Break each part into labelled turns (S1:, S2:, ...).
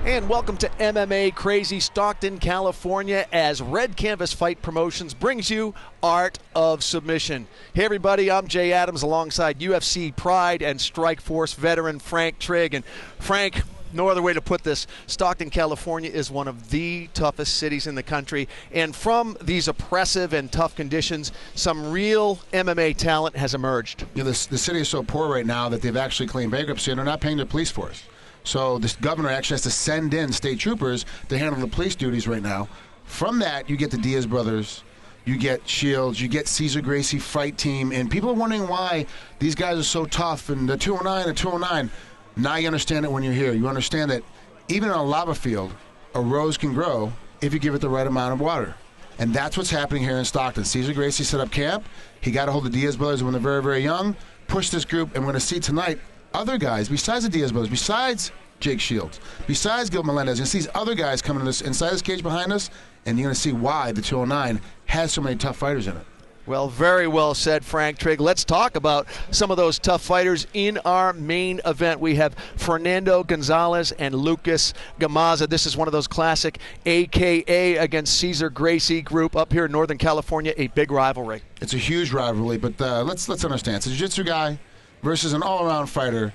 S1: And welcome to MMA Crazy Stockton, California, as Red Canvas Fight Promotions brings you Art of Submission. Hey everybody, I'm Jay Adams alongside UFC Pride and Strikeforce veteran Frank Trigg. And Frank, no other way to put this, Stockton, California is one of the toughest cities in the country. And from these oppressive and tough conditions, some real MMA talent has emerged.
S2: You know, the city is so poor right now that they've actually claimed bankruptcy and they're not paying their police force. So this governor actually has to send in state troopers to handle the police duties right now. From that, you get the Diaz brothers, you get Shields, you get Cesar Gracie fight team, and people are wondering why these guys are so tough, and the 209, the 209. Now you understand it when you're here. You understand that even on a lava field, a rose can grow if you give it the right amount of water. And that's what's happening here in Stockton. Cesar Gracie set up camp. He got a hold of the Diaz brothers when they're very, very young, pushed this group, and we're going to see tonight other guys, besides the Diaz brothers, besides Jake Shields, besides Gil Melendez, you're going to see these other guys coming inside this cage behind us, and you're going to see why the 209 has so many tough fighters in it.
S1: Well, very well said, Frank Trigg. Let's talk about some of those tough fighters in our main event. We have Fernando Gonzalez and Lucas Gamaza. This is one of those classic AKA against Cesar Gracie group up here in Northern California, a big rivalry. It's
S2: a huge rivalry, but let's understand. It's a jiu-jitsu guy versus an all-around fighter.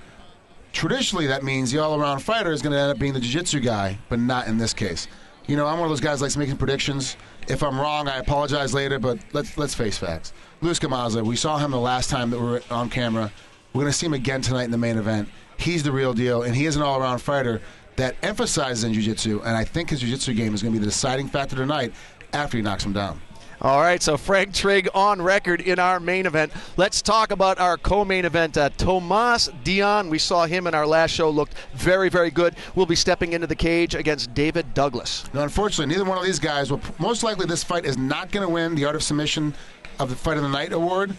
S2: Traditionally, that means the all-around fighter is going to end up being the jiu-jitsu guy, but not in this case. You know, I'm one of those guys that likes making predictions. If I'm wrong, I apologize later, but let's face facts. Luis Gamaza, we saw him the last time that we were on camera. We're going to see him again tonight in the main event. He's the real deal, and he is an all-around fighter that emphasizes in jiu-jitsu, and I think his jiu-jitsu game is going to be the deciding factor tonight after he knocks him down.
S1: All right, so Frank Trigg on record in our main event. Let's talk about our co-main event. Tomas Dion, we saw him in our last show, looked very, very good. We'll be stepping into the cage against David Douglas.
S2: Now, unfortunately, neither one of these guys will. Most likely, this fight is not going to win the Art of Submission of the Fight of the Night award.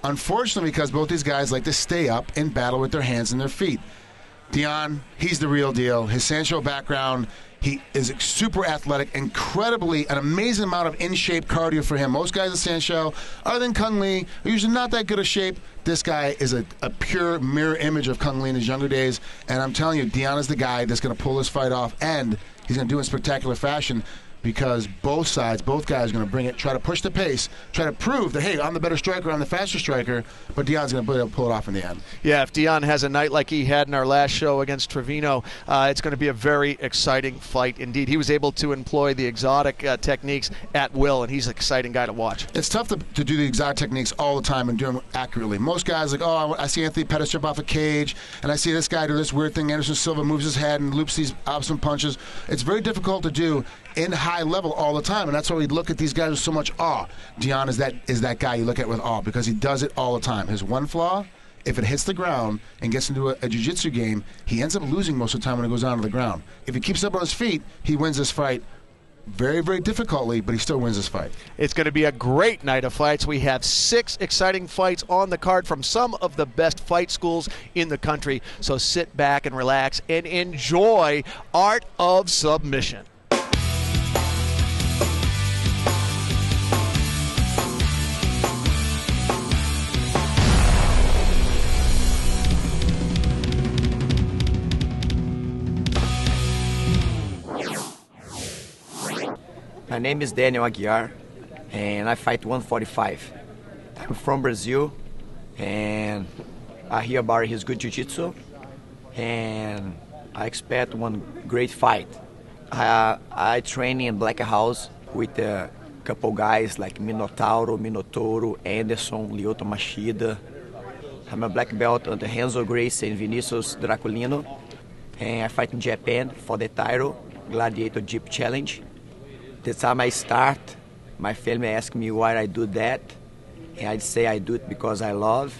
S2: Unfortunately, because both these guys like to stay up and battle with their hands and their feet. Dion, he's the real deal. His Sancho background, he is super athletic, incredibly, an amazing amount of in-shape cardio for him. Most guys at Sancho, other than Kung Lee, are usually not that good of shape. This guy is a pure mirror image of Kung Lee in his younger days, and I'm telling you, Dion is the guy that's going to pull this fight off, and he's going to do it in spectacular fashion, because both sides, both guys are going to bring it, try to push the pace, try to prove that, hey, I'm the better striker, I'm the faster striker, but Dion's going to pull it off in the end.
S1: Yeah, if Dion has a night like he had in our last show against Trevino, it's going to be a very exciting fight indeed. He was able to employ the exotic techniques at will, and he's an exciting guy to watch.
S2: It's tough to do the exotic techniques all the time and do them accurately. Most guys like, oh, I see Anthony Pettis jump off a cage, and I see this guy do this weird thing. Anderson Silva moves his head and loops these opposite punches. It's very difficult to do in high level all the time, and that's why we look at these guys with so much awe. Dion is that guy you look at with awe because he does it all the time. His one flaw, if it hits the ground and gets into a jiu-jitsu game, he ends up losing most of the time when it goes down to the ground. If he keeps up on his feet, he wins this fight very, very difficultly, but he still wins this fight.
S1: It's going to be a great night of fights. We have 6 exciting fights on the card from some of the best fight schools in the country, so sit back and relax and enjoy Art of Submission.
S3: My name is Daniel Aguiar, and I fight 145. I'm from Brazil, and I hear about his good jiu-jitsu, and I expect one great fight. I train in Black House with a couple guys like Minotauro, Anderson, Lyoto Machida. I'm a black belt under Renzo Gracie and Vinicius Draculino, and I fight in Japan for the title, Gladiator Jeep Challenge. The time I start, my family ask me why I do that, and I'd say I do it because I love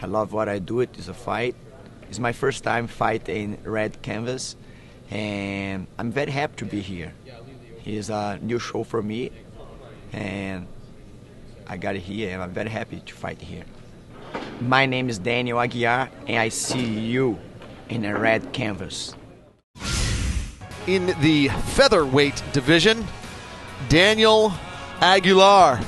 S3: what I do. It is a fight. It's my first time fighting red canvas, and I'm very happy to be here. It's a new show for me, and I got it here, and I'm very happy to fight here. My name is Daniel Aguiar, and I see you in a red canvas.
S1: In the featherweight division, Daniel Aguilar.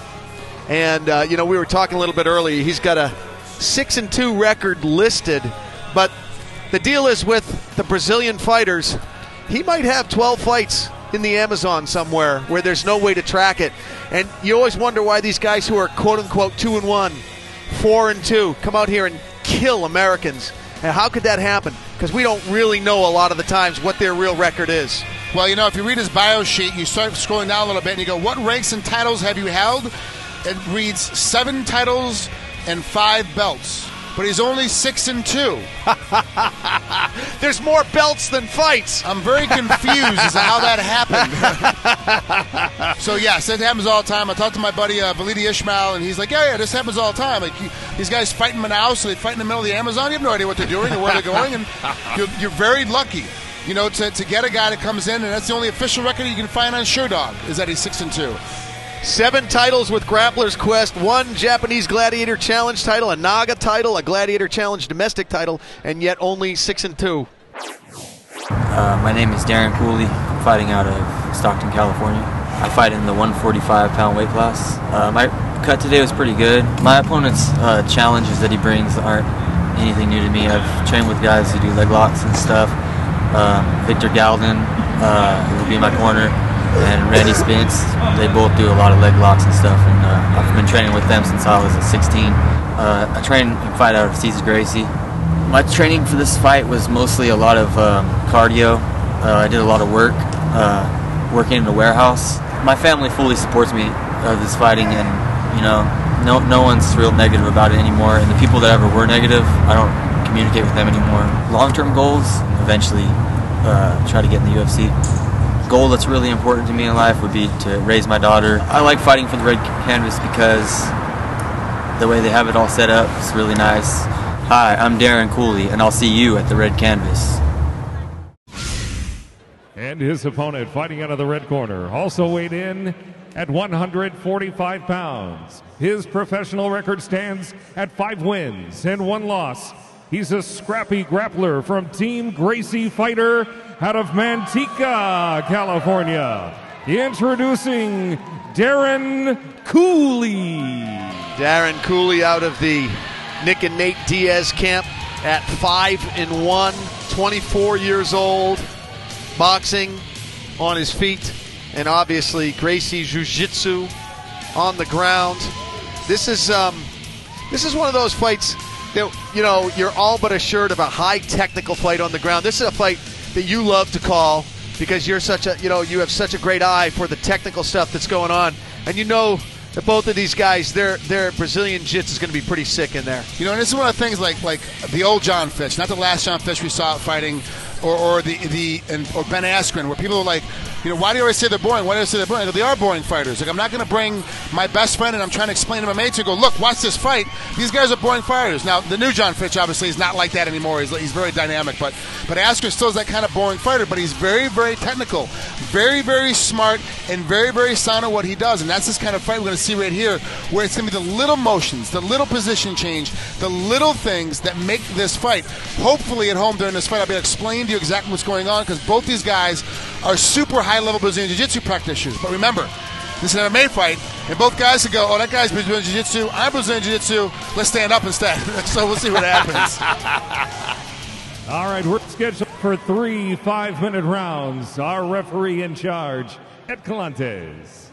S1: And, we were talking a little bit earlier. He's got a 6-2 record listed. But the deal is with the Brazilian fighters, he might have 12 fights in the Amazon somewhere where there's no way to track it. And you always wonder why these guys who are quote-unquote 2-1, 4-2, come out here and kill Americans. And how could that happen? Because we don't really know a lot of the times what their real record is.
S2: Well, you know, if you read his bio sheet, you start scrolling down a little bit and you go, what ranks and titles have you held? It reads 7 titles and 5 belts. But he's only 6-2.
S1: There's more belts than fights.
S2: I'm very confused as to how that happened. So, yes, it happens all the time. I talked to my buddy Validi Ishmael, and he's like, yeah, this happens all the time. Like, these guys fight in Manaus, so they fight in the middle of the Amazon. You have no idea what they're doing or where they're going, and you're very lucky, you know, to get a guy that comes in, and that's the only official record you can find on SureDog, is that he's 6-2.
S1: 7 titles with Grappler's Quest, 1 Japanese Gladiator Challenge title, a Naga title, a Gladiator Challenge domestic title, and yet only 6-2.
S4: My name is Darren Cooley. I'm fighting out of Stockton, California. I fight in the 145-pound weight class. My cut today was pretty good. My opponent's challenges that he brings aren't anything new to me. I've trained with guys who do leg locks and stuff. Victor Galden will be in my corner, and Randy Spence. They both do a lot of leg locks and stuff, and I've been training with them since I was 16. I train and fight out of Cesar Gracie. My training for this fight was mostly a lot of cardio. I did a lot of work, working in the warehouse. My family fully supports me of this fighting, and you know, no one's real negative about it anymore. And the people that ever were negative, I don't communicate with them anymore. Long-term goals, eventually try to get in the UFC. Goal that's really important to me in life would be to raise my daughter. I like fighting for the red canvas because the way they have it all set up is really nice. Hi, I'm Darren Cooley, and I'll see you at the red canvas.
S5: And his opponent fighting out of the red corner, also weighed in at 145 pounds. His professional record stands at 5 wins and 1 loss. He's a scrappy grappler from Team Gracie Fighter out of Manteca, California. Introducing Darren Cooley.
S1: Darren Cooley out of the Nick and Nate Diaz camp at 5-1, 24 years old, boxing on his feet, and obviously Gracie Jiu-Jitsu on the ground. This is one of those fights that, you know, you're all but assured of a high technical fight on the ground. This is a fight that you love to call because you're such a, you know, you have such a great eye for the technical stuff that's going on, and you know that both of these guys, their Brazilian jiu-jitsu is going to be pretty sick in there.
S2: You know, and this is one of the things like the old John Fitch, not the last John Fitch we saw out fighting, or Ben Askren, where people are like, you know, why do you always say they're boring? Why do you say they're boring? They are boring fighters. Like, I'm not going to bring my best friend and I'm trying to explain to my mates and go, look, watch this fight. These guys are boring fighters. Now, the new John Fitch obviously is not like that anymore. He's very dynamic, but Askren still is that kind of boring fighter. But he's very, very technical, very, very smart, and very, very sound at what he does. And that's this kind of fight we're going to see right here, where it's going to be the little motions, the little position change, the little things that make this fight. Hopefully, at home during this fight, I'll be able to explain to you exactly what's going on, because both these guys are super high-level Brazilian Jiu-Jitsu practitioners. But remember, this is an MMA fight, and both guys will go, oh, that guy's Brazilian Jiu-Jitsu, I'm Brazilian Jiu-Jitsu, let's stand up instead. So we'll see what happens.
S5: All right, we're scheduled for 3 5-minute rounds. Our referee in charge, Ed Calantes.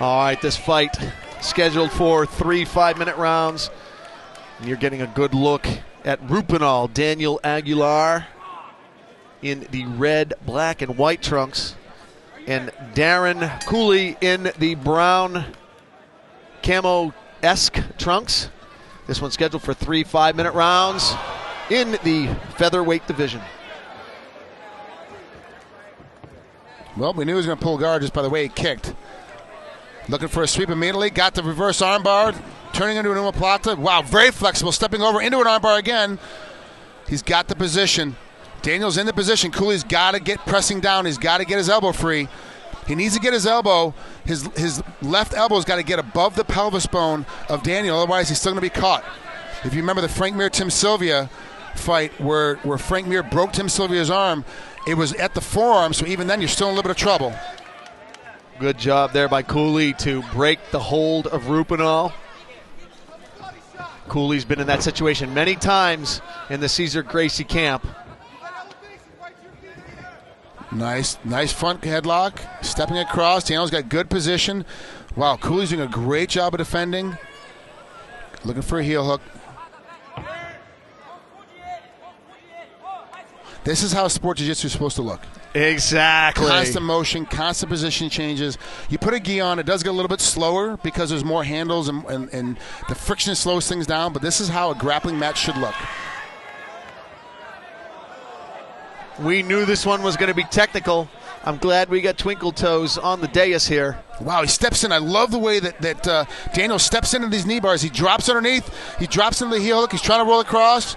S1: All right, this fight scheduled for 3 5-minute rounds. And you're getting a good look at Rupinol, Daniel Aguilar, in the red, black, and white trunks, and Darren Cooley in the brown camo-esque trunks. This one's scheduled for 3 5-minute rounds in the featherweight division.
S2: Well, we knew he was going to pull guard just by the way he kicked. Looking for a sweep immediately. Got the reverse armbar. Turning into an omoplata. Wow, very flexible. Stepping over into an armbar again. He's got the position. Daniel's in the position. Cooley's got to get pressing down. He's got to get his elbow free. He needs to get his elbow. His left elbow's got to get above the pelvis bone of Daniel. Otherwise, he's still going to be caught. If you remember the Frank Mir-Tim Sylvia fight where Frank Mir broke Tim Sylvia's arm, it was at the forearm, so even then you're still in a little bit of trouble.
S1: Good job there by Cooley to break the hold of Rupinol. Cooley's been in that situation many times in the Cesar Gracie camp.
S2: Nice front headlock, stepping across. Daniel's got good position. Wow, Cooley's doing a great job of defending. Looking for a heel hook. This is how sport jiu-jitsu is supposed to look.
S1: Exactly.
S2: Constant motion, constant position changes. You put a gi on, it does get a little bit slower because there's more handles and the friction slows things down, but this is how a grappling match should look.
S1: We knew this one was going to be technical. I'm glad we got Twinkle Toes on the dais here.
S2: Wow, he steps in. I love the way that Daniel steps into these knee bars. He drops underneath. He drops into the heel hook. He's trying to roll across.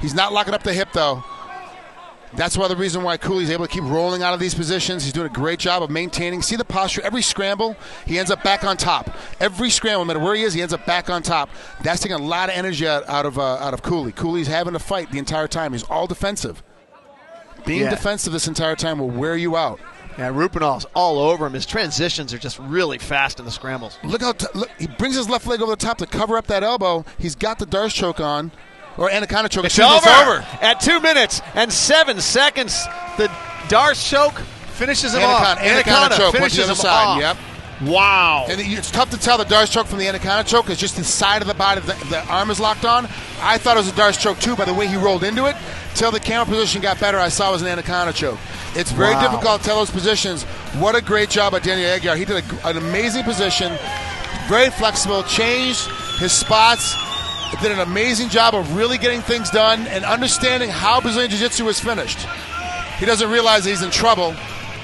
S2: He's not locking up the hip, though. That's the reason why Cooley's able to keep rolling out of these positions. He's doing a great job of maintaining. See the posture? Every scramble, he ends up back on top. Every scramble, no matter where he is, he ends up back on top. That's taking a lot of energy out of Cooley. Cooley's having to fight the entire time. He's all defensive. Being defensive this entire time will wear you out.
S1: Yeah, Rupinall's all over him. His transitions are just really fast in the scrambles.
S2: Look how he brings his left leg over the top to cover up that elbow. He's got the Darce choke on. Or Anaconda choke.
S1: It's over. At 2 minutes and 7 seconds, the Darce choke finishes him off.
S2: Anaconda choke
S1: finishes
S2: went to the
S1: him
S2: other side.
S1: off.
S2: Yep.
S1: Wow.
S2: And it's tough to tell the Darce choke from the Anaconda choke because just the side of the body, the arm is locked on. I thought it was a Darce choke too by the way he rolled into it. Till the camera position got better, I saw it was an Anaconda choke. It's very difficult to tell those positions. What a great job by Daniel Aguiar. He did an amazing position, very flexible, changed his spots, did an amazing job of really getting things done and understanding how Brazilian Jiu-Jitsu is finished. He doesn't realize that he's in trouble,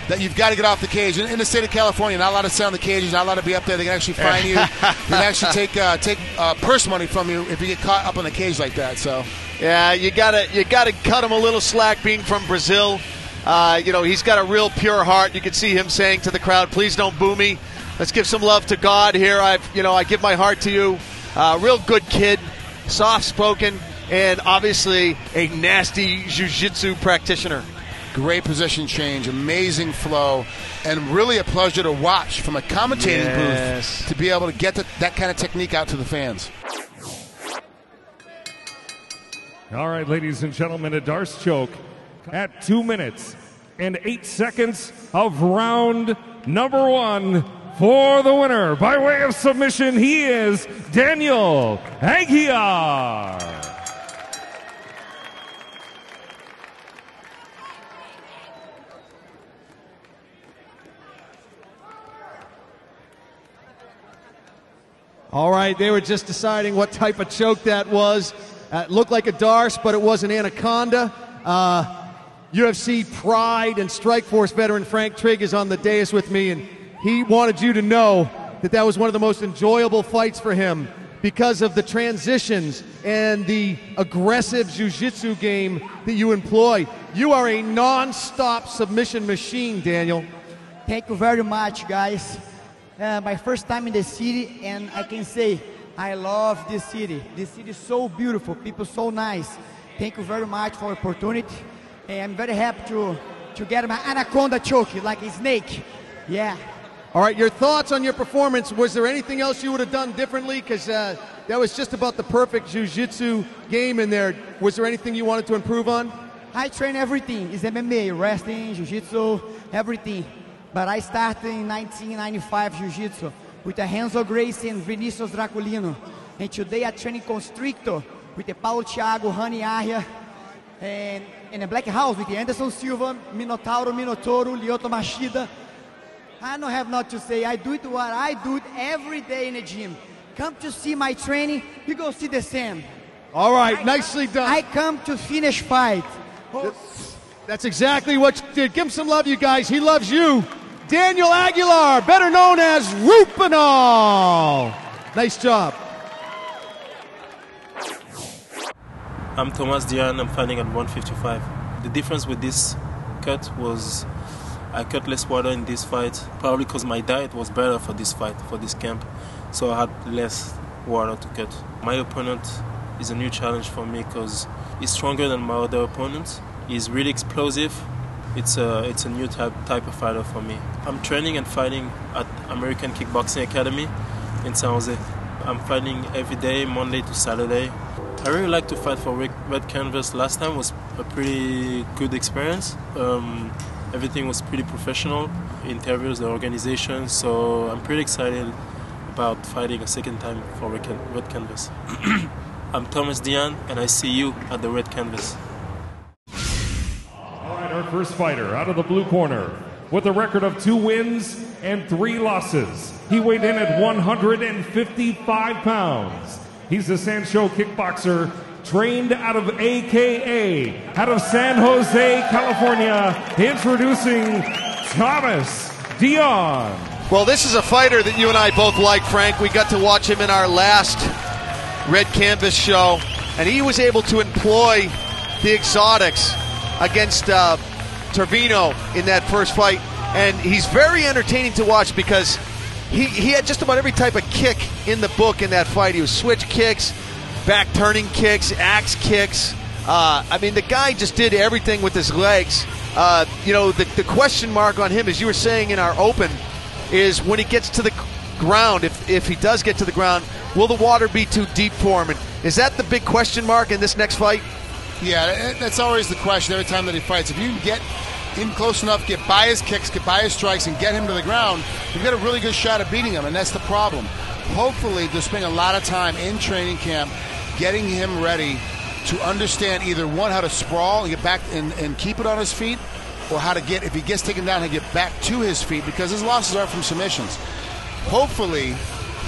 S2: that you've got to get off the cage. In the state of California, not allowed to sit on the cage, you're not allowed to be up there. They can actually fine you. They can actually take purse money from you if you get caught up on the cage like that. So,
S1: yeah, you gotta cut him a little slack being from Brazil. He's got a real pure heart. You can see him saying to the crowd, "Please don't boo me. Let's give some love to God here. I give my heart to you." Real good kid, soft-spoken, and obviously a nasty jiu-jitsu practitioner.
S2: Great position change, amazing flow, and really a pleasure to watch from a commentating booth to be able to get that kind of technique out to the fans.
S5: All right, ladies and gentlemen, a Darce choke at 2 minutes and 8 seconds of round number 1. For the winner, by way of submission, he is Daniel Aguiar.
S6: All right, they were just deciding what type of choke that was. It looked like a Darce, but it was an Anaconda. UFC Pride and Strikeforce veteran Frank Trigg is on the dais with me, and he wanted you to know that was one of the most enjoyable fights for him because of the transitions and the aggressive jiu-jitsu game that you employ. You are a non-stop submission machine, Daniel.
S7: Thank you very much, guys. My first time in the city, and I can say I love this city. This city is so beautiful, people so nice. Thank you very much for the opportunity. And I'm very happy to get my Anaconda choke like a snake. Yeah.
S6: All right, your thoughts on your performance. Was there anything else you would have done differently? Because that was just about the perfect jiu-jitsu game in there. Was there anything you wanted to improve on?
S7: I train everything. It's MMA, wrestling, jiu-jitsu, everything. But I started in 1995 jiu-jitsu with Renzo Gracie and Vinicius Draculino. And today I train Constrictor with Paulo Thiago, Rani Arya, and in a Black House with Anderson Silva, Minotauro, Lyoto Machida. I don't have not to say. I do it what I do it every day in the gym. Come to see my training, you go see the same.
S6: All right, nicely done.
S7: I come to finish fight.
S6: That's exactly what you did. Give him some love, you guys. He loves you. Daniel Aguilar, better known as Rupinall. Nice job.
S8: I'm Thomas Dian. I'm fighting at 155. The difference with this cut was I cut less water in this fight, probably because my diet was better for this fight, for this camp. So I had less water to cut. My opponent is a new challenge for me because he's stronger than my other opponents. He's really explosive. It's a new type of fighter for me. I'm training and fighting at American Kickboxing Academy in San Jose. I'm fighting every day, Monday to Saturday. I really like to fight for red canvas. Last time was a pretty good experience. Everything was pretty professional, interviews, the organization, so I'm pretty excited about fighting a second time for red canvas. I'm Thomas Dian, and I see you at the red canvas.
S5: All right, our first fighter out of the blue corner with a record of 2 wins and 3 losses. He weighed in at 155 pounds. He's a Sancho kickboxer trained out of AKA, out of San Jose, California, introducing Thomas Dian.
S1: Well, this is a fighter that you and I both like, Frank. We got to watch him in our last red canvas show, and he was able to employ the exotics against Tervino in that first fight, and he's very entertaining to watch because he had just about every type of kick in the book in that fight. He was switch kicks, back turning kicks, axe kicks. I mean, the guy just did everything with his legs. You know, the question mark on him, as you were saying in our open, is when he gets to the ground, if he does get to the ground, will the water be too deep for him? And is that the big question mark in this next fight?
S2: Yeah, that's always the question every time that he fights. If you can get in close enough, get by his kicks, get by his strikes, and get him to the ground, you've got a really good shot at beating him, and that's the problem. Hopefully, they're spending a lot of time in training camp getting him ready to understand either, one, how to sprawl and get back and keep it on his feet, or how to get, if he gets taken down, how to get back to his feet, because his losses are from submissions. Hopefully,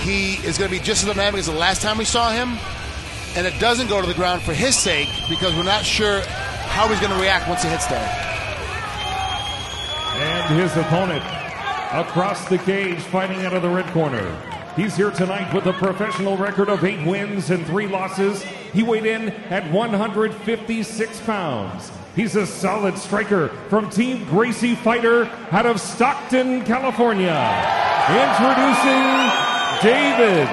S2: he is going to be just as dynamic as the last time we saw him, and it doesn't go to the ground for his sake, because we're not sure how he's going to react once he hits there.
S5: And his opponent across the cage, fighting out of the red corner. He's here tonight with a professional record of 8 wins and 3 losses. He weighed in at 156 pounds. He's a solid striker from Team Gracie Fighter out of Stockton, California. Introducing David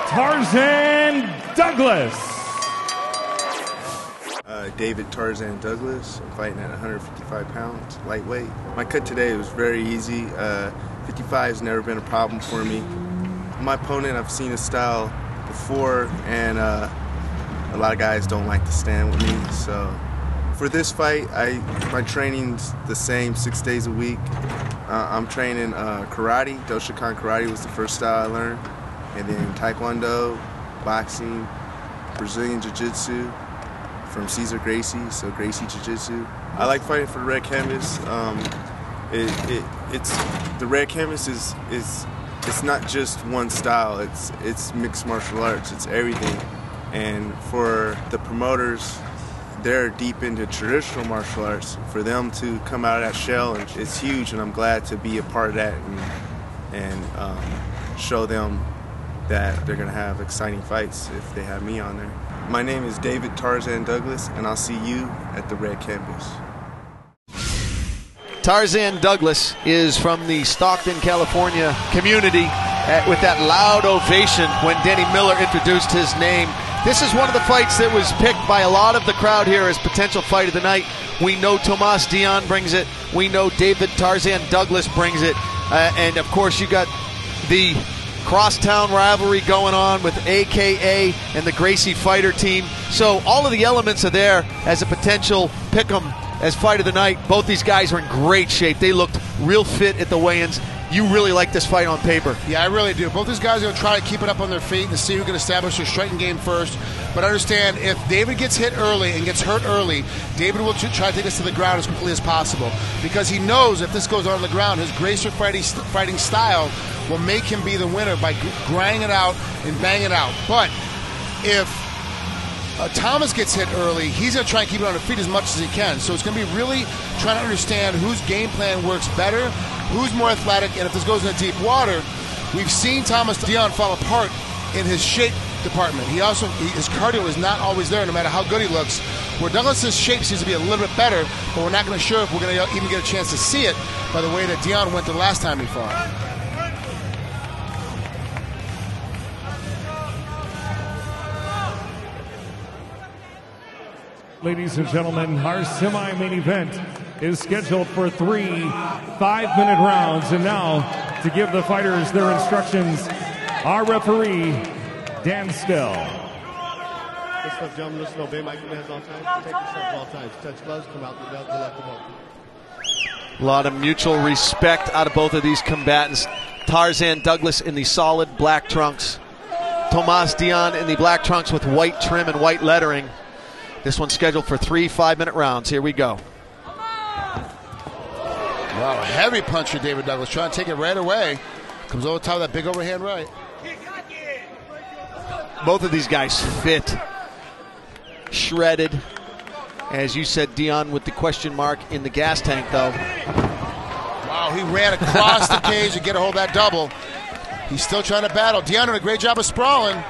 S5: Tarzan Douglas.
S9: David Tarzan Douglas. I'm fighting at 155 pounds, lightweight. My cut today was very easy. 55 has never been a problem for me. My opponent, I've seen his style before, and a lot of guys don't like to stand with me. So for this fight, my training's the same 6 days a week. I'm training karate. Doshokan karate was the first style I learned, and then taekwondo, boxing, Brazilian jiu-jitsu from Cesar Gracie, so Gracie Jiu-Jitsu. I like fighting for the red canvas. It's the red canvas is it's not just one style. It's mixed martial arts. It's everything. And for the promoters, they're deep into traditional martial arts. For them to come out of that shell, it's huge, and I'm glad to be a part of that and show them that they're going to have exciting fights if they have me on there. My name is David Tarzan Douglas, and I'll see you at the red canvas.
S1: Tarzan Douglas is from the Stockton, California community with that loud ovation when Danny Miller introduced his name. This is one of the fights that was picked by a lot of the crowd here as potential fight of the night. We know Tomas Dian brings it. We know David Tarzan Douglas brings it. And, of course, you got the crosstown rivalry going on with AKA and the Gracie Fighter team. So all of the elements are there as a potential pick-em as fight of the night. Both these guys are in great shape. They looked real fit at the weigh-ins. You really like this fight on paper.
S2: Yeah, I really do. Both these guys are going to try to keep it up on their feet and see who can establish their striking game first. But understand, if David gets hit early and gets hurt early, David will try to take us to the ground as quickly as possible, because he knows if this goes on the ground, his Gracie fighting style will make him be the winner by grinding it out and banging it out. But if Thomas gets hit early, he's going to try and keep it on his feet as much as he can. So it's going to be really trying to understand whose game plan works better, who's more athletic, and if this goes into deep water, we've seen Thomas Dian fall apart in his shape department. His cardio is not always there, no matter how good he looks. Where Douglas's shape seems to be a little bit better, but we're not going to sure if we're going to even get a chance to see it by the way that Dian went the last time he fought.
S5: Ladies and gentlemen, our semi-main event is scheduled for 3 5-minute rounds. And now, to give the fighters their instructions, our referee, Dan Stell.
S6: Listen up, gentlemen. Listen, obey my commands all times. Protect yourself all times. Touch gloves, come out the left of both.
S1: A lot of mutual respect out of both of these combatants. Tarzan Douglas in the solid black trunks. Tomas Dion in the black trunks with white trim and white lettering. This one's scheduled for 3 5-minute rounds. Here we go.
S2: Wow, heavy puncher, David Douglas, trying to take it right away. Comes over top of that big overhand right.
S1: Both of these guys fit, shredded. As you said, Dion with the question mark in the gas tank, though.
S2: Wow, he ran across the cage to get a hold of that double. He's still trying to battle. Dion did a great job of sprawling.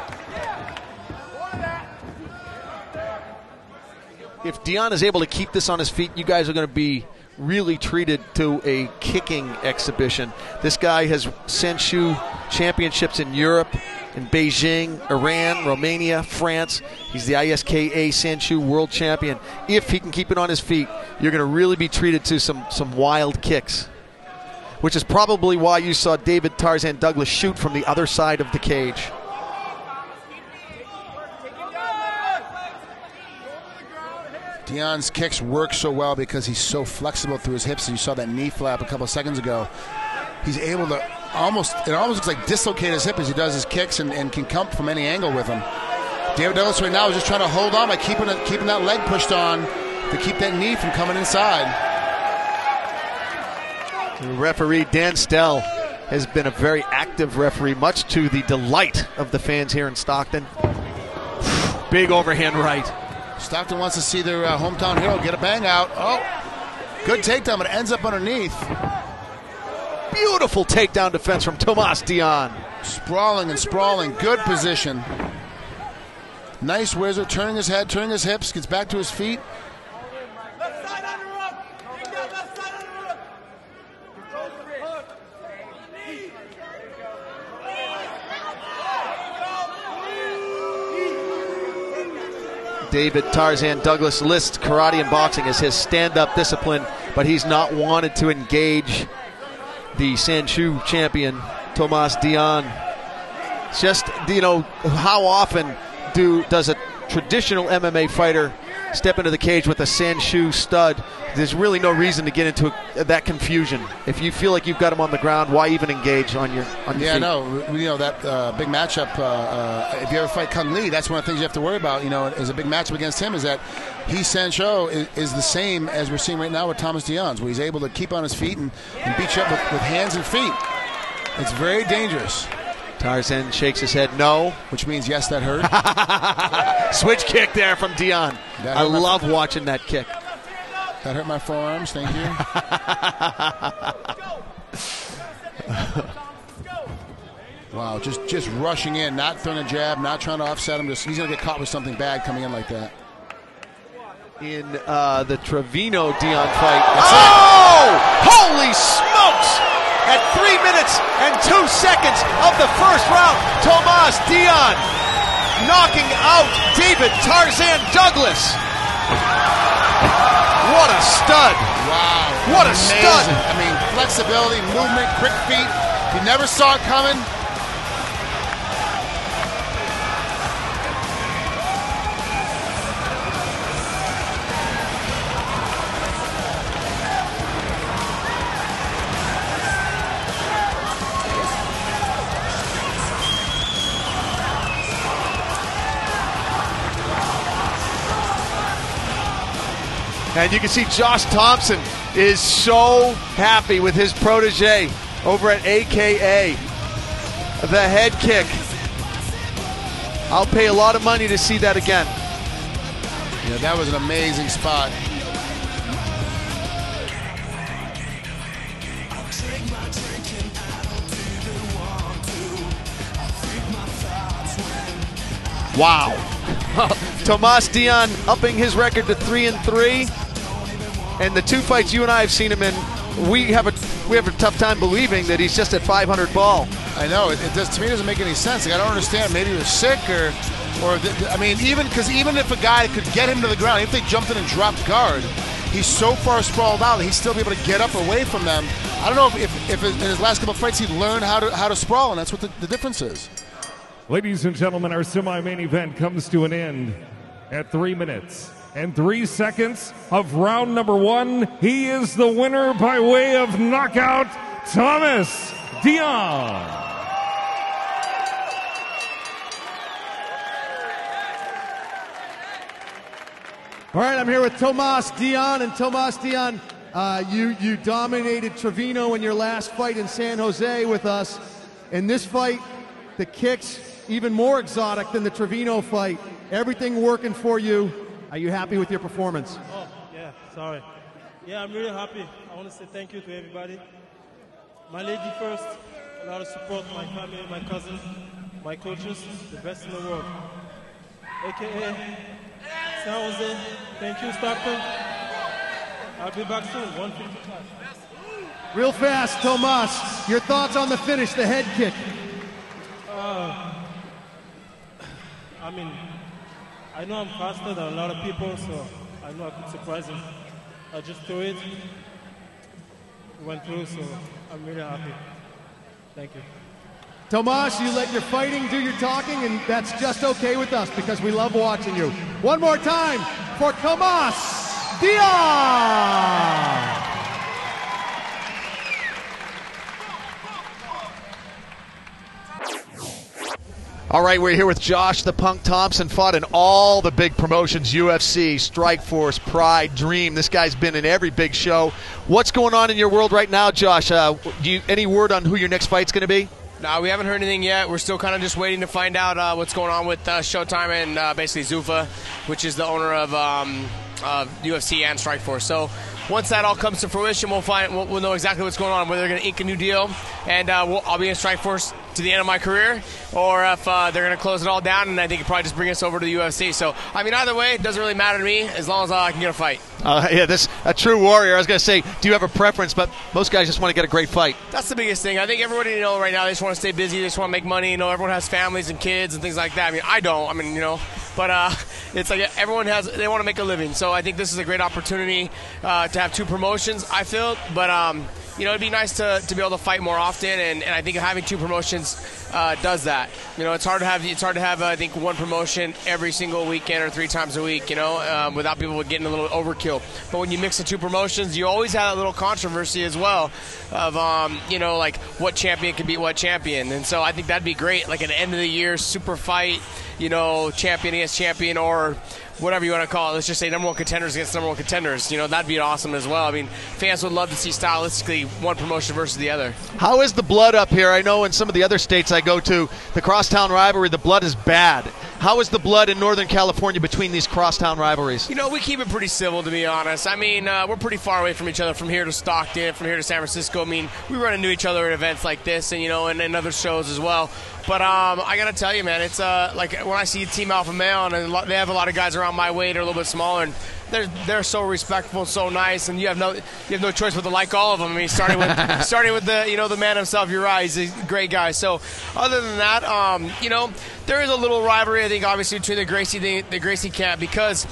S1: If Dion is able to keep this on his feet, you guys are going to be really treated to a kicking exhibition. This guy has Sanshu championships in Europe, in Beijing, Iran, Romania, France. He's the ISKA Sanshu world champion. If he can keep it on his feet, you're going to really be treated to some wild kicks, which is probably why you saw David Tarzan Douglas shoot from the other side of the cage.
S2: Dion's kicks work so well because he's so flexible through his hips. You saw that knee flap a couple seconds ago. He's able to it almost looks like dislocate his hip as he does his kicks and can come from any angle with them. David Douglas right now is just trying to hold on by keeping that leg pushed on to keep that knee from coming inside.
S1: The referee Dan Stell has been a very active referee, much to the delight of the fans here in Stockton. Big overhand right.
S2: Stockton wants to see their hometown hero get a bang out. Oh, good takedown, but it ends up underneath.
S1: Beautiful takedown defense from Tomas Dion.
S2: Sprawling and sprawling. Good position. Nice wizard, turning his head, turning his hips, gets back to his feet.
S1: David Tarzan Douglas lists karate and boxing as his stand-up discipline, but he's not wanted to engage the Sanshu champion, Tomas Dion. It's just, how often does a traditional MMA fighter step into the cage with a Sanshu stud? There's really no reason to get into that confusion. If you feel like you've got him on the ground, why even engage on your feet?
S2: Yeah, no, that big matchup, if you ever fight Kung Lee, that's one of the things you have to worry about, as a big matchup against him, is that Sanshu is the same as we're seeing right now with Thomas Dion's, where he's able to keep on his feet and beat you up with hands and feet. It's very dangerous.
S1: Tarzan shakes his head no.
S2: Which means yes, that hurt.
S1: Switch kick there from Dion. I love watching that kick.
S2: That hurt my forearms, thank you. Wow, just rushing in, not throwing a jab, not trying to offset him. He's going to get caught with something bad coming in like that.
S1: In the Trevino Dion fight. Holy smokes! At 3 minutes and 2 seconds of the first round, Tomas Dion knocking out David Tarzan Douglas. What a stud.
S2: Wow.
S1: What a stud.
S2: I mean, flexibility, movement, quick feet. You never saw it coming.
S1: And you can see Josh Thompson is so happy with his protege over at AKA. The head kick. I'll pay a lot of money to see that again.
S2: Yeah, that was an amazing spot.
S1: Wow. Tomas Dion upping his record to 3-3. And the two fights you and I have seen him in, we have a tough time believing that he's just at 500 ball.
S2: I know, it does, to me, it doesn't make any sense. Like, I don't understand. Maybe he was sick I mean, even if a guy could get him to the ground, if they jumped in and dropped guard, he's so far sprawled out that he'd still be able to get up away from them. I don't know if in his last couple of fights he'd learned how to sprawl, and that's what the difference is.
S5: Ladies and gentlemen, our semi-main event comes to an end at 3 minutes and 3 seconds of round number 1. He is the winner by way of knockout, Thomas Dion.
S6: All right, I'm here with Tomas Dion, and Tomas Dion, you dominated Trevino in your last fight in San Jose with us. In this fight, the kicks even more exotic than the Trevino fight. Everything working for you. Are you happy with your performance?
S10: Oh, yeah, sorry. Yeah, I'm really happy. I want to say thank you to everybody. My lady first, a lot of support, my family, my cousin, my coaches, the best in the world. AKA San Jose, thank you, Stockton. I'll be back soon, 155.
S6: Real fast, Tomas, your thoughts on the finish, the head kick?
S10: I mean, I know I'm faster than a lot of people, so I know I could surprise him. I just threw it, went through, so I'm really happy. Thank you.
S6: Tomas, you let your fighting do your talking, and that's just okay with us because we love watching you. One more time for Tomas Dion!
S1: All right, we're here with Josh the Punk Thompson. Fought in all the big promotions, UFC, Strikeforce, Pride, Dream. This guy's been in every big show. What's going on in your world right now, Josh? Any word on who your next fight's going to be?
S11: No, we haven't heard anything yet. We're still kind of just waiting to find out what's going on with Showtime and basically Zuffa, which is the owner of UFC and Strikeforce. So once that all comes to fruition, we'll know exactly what's going on, whether they're going to ink a new deal, and I'll be in Strikeforce to the end of my career, or if they're going to close it all down, and I think it'll probably just bring us over to the UFC. So, I mean, either way, it doesn't really matter to me as long as I can get a fight.
S1: Yeah, this a true warrior. I was going to say, do you have a preference? But most guys just want to get a great fight.
S11: That's the biggest thing. I think everybody, right now, they just want to stay busy. They just want to make money. Everyone has families and kids and things like that. I mean, I don't. I mean, but it's like everyone they want to make a living. So I think this is a great opportunity to have two promotions, I feel. But, it'd be nice to be able to fight more often, and I think having two promotions does that. It's hard to have I think one promotion every single weekend or 3 times a week, without people getting a little overkill. But when you mix the two promotions, you always have a little controversy as well of like what champion can beat what champion. And so I think that'd be great, like an end of the year super fight, champion against champion, or whatever you want to call it. Let's just say number one contenders against number one contenders. That'd be awesome as well. I mean, fans would love to see stylistically one promotion versus the other. How is the blood up here? I know in some of the other states I go to, the crosstown rivalry, the blood is bad. How is the blood in Northern California between these crosstown rivalries? We keep it pretty civil, to be honest. I mean, we're pretty far away from each other, from here to Stockton, from here to San Francisco. I mean, we run into each other at events like this and, and other shows as well. But I got to tell you, man, it's like when I see Team Alpha Male, and they have a lot of guys around my weight or a little bit smaller, and they're so respectful, so nice, and you have no choice but to like all of them. I mean, starting with the man himself, Uriah, he's a great guy. So other than that, there is a little rivalry, I think, obviously between the Gracie camp, because